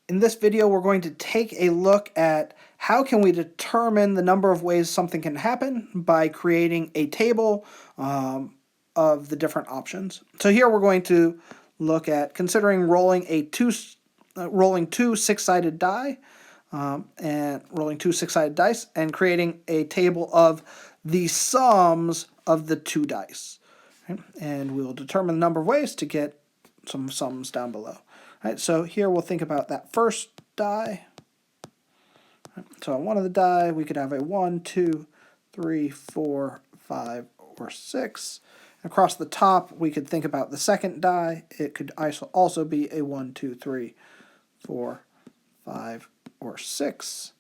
In this video, we're going to take a look at how can we determine the number of ways something can happen by creating a table of the different options. So here we're going to look at considering rolling two six-sided die and rolling two six-sided dice and creating a table of the sums of the two dice. Okay? And we'll determine the number of ways to get some sums down below. Right, so here we'll think about that first die. So on one of the die, we could have a 1, 2, 3, 4, 5, or 6. Across the top, we could think about the second die. It could also be a 1, 2, 3, 4, 5, or 6.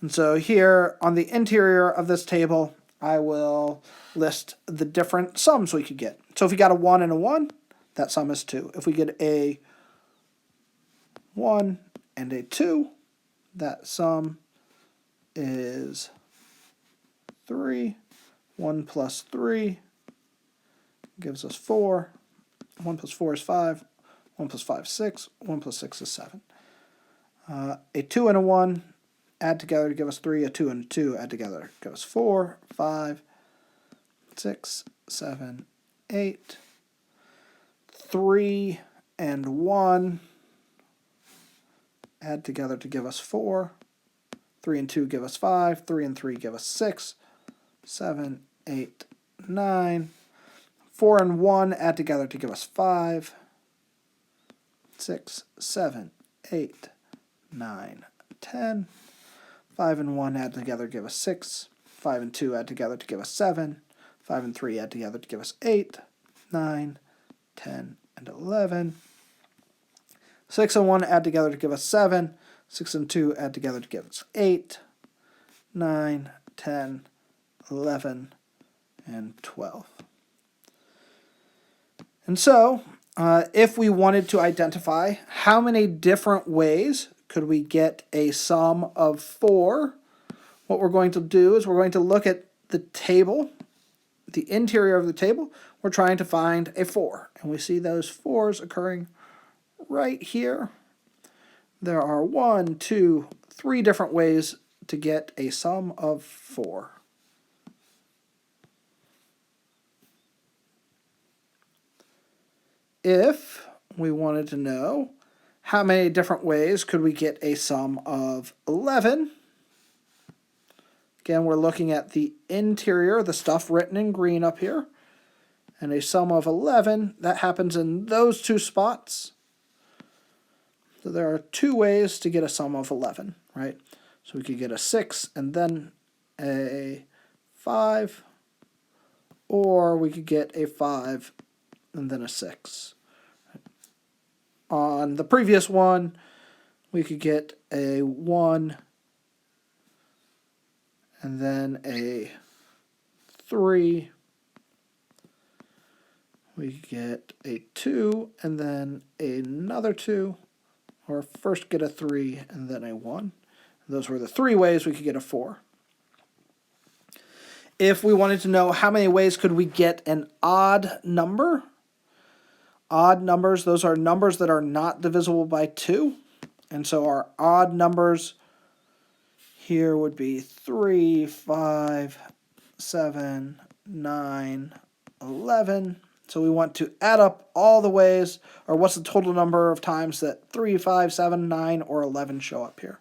And so here on the interior of this table, I will list the different sums we could get. So if we got a 1 and a 1, that sum is 2. If we get a 1 and a 2, that sum is 3. 1 plus 3 gives us 4. 1 plus 4 is 5. 1 plus 5 is 6. 1 plus 6 is 7. A 2 and a 1 add together to give us 3. A 2 and a 2 add together to give us 4, 5, 6, 7, 8. 3 and 1 add together to give us 4. 3 and 2 give us 5. 3 and 3 give us 6. 7, 8, 9. 4 and 1 add together to give us 5. 6, 7, 8, 9, 10. 5 and 1 add together to give us 6. 5 and 2 add together to give us 7. 5 and 3 add together to give us 8, 9, 10, and 11. 6 and 1 add together to give us 7. 6 and 2 add together to give us 8, 9, 10, 11, and 12. And so, if we wanted to identify how many different ways could we get a sum of 4, what we're going to do is we're going to look at the table, the interior of the table. We're trying to find a 4, and we see those 4s occurring right here. There are 1, 2, 3 different ways to get a sum of 4. If we wanted to know how many different ways could we get a sum of 11, again, we're looking at the interior, the stuff written in green up here, and a sum of 11, that happens in those two spots. So there are 2 ways to get a sum of 11, right? So we could get a 6 and then a 5, or we could get a 5 and then a 6. On the previous one, we could get a 1 and then a 3. We could get a 2 and then another 2. Or first get a 3 and then a 1. Those were the 3 ways we could get a 4. If we wanted to know how many ways could we get an odd number, odd numbers, those are numbers that are not divisible by 2. And so our odd numbers here would be 3, 5, 7, 9, 11. So we want to add up all the ways, or what's the total number of times that 3, 5, 7, 9, or 11 show up here.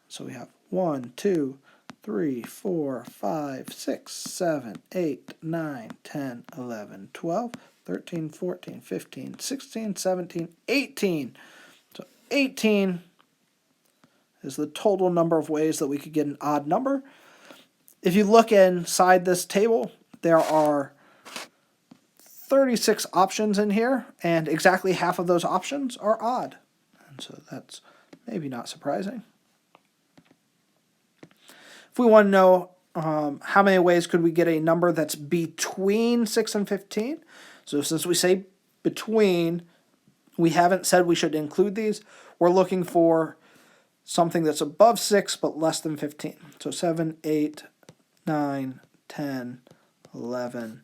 So we have 1, 2, 3, 4, 5, 6, 7, 8, 9, 10, 11, 12, 13, 14, 15, 16, 17, 18. So 18 is the total number of ways that we could get an odd number. If you look inside this table, there are 36 options in here, and exactly half of those options are odd. And so that's maybe not surprising. If we want to know how many ways could we get a number that's between 6 and 15, so since we say between, we haven't said we should include these. We're looking for something that's above 6 but less than 15. So 7, 8, 9, 10, 11,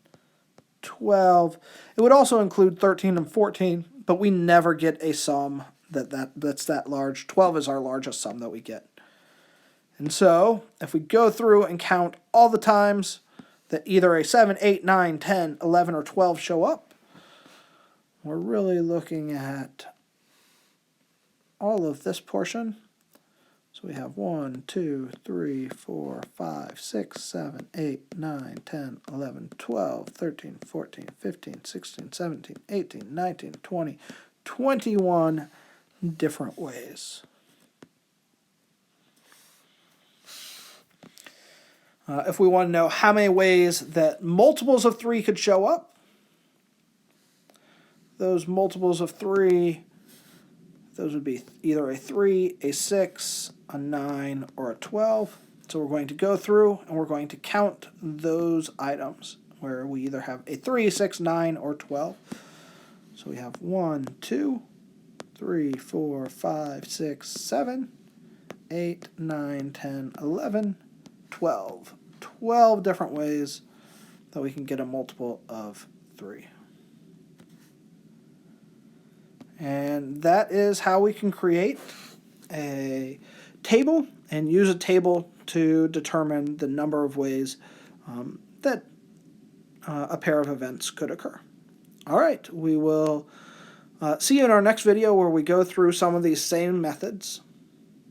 12. It would also include 13 and 14, but we never get a sum that's that large. 12 is our largest sum that we get. And so if we go through and count all the times that either a 7, 8, 9, 10, 11, or 12 show up, we're really looking at all of this portion. So we have 1, 2, 3, 4, 5, 6, 7, 8, 9, 10, 11, 12, 13, 14, 15, 16, 17, 18, 19, 20, 21 different ways. If we want to know how many ways that multiples of 3 could show up, those multiples of 3, those would be either a 3, a 6, a 9, or a 12. So we're going to go through and we're going to count those items where we either have a 3, 6, 9, or 12. So we have 1, 2, 3, 4, 5, 6, 7, 8, 9, 10, 11, 12. 12 different ways that we can get a multiple of 3. And that is how we can create a table and use a table to determine the number of ways that a pair of events could occur. All right, we will see you in our next video where we go through some of these same methods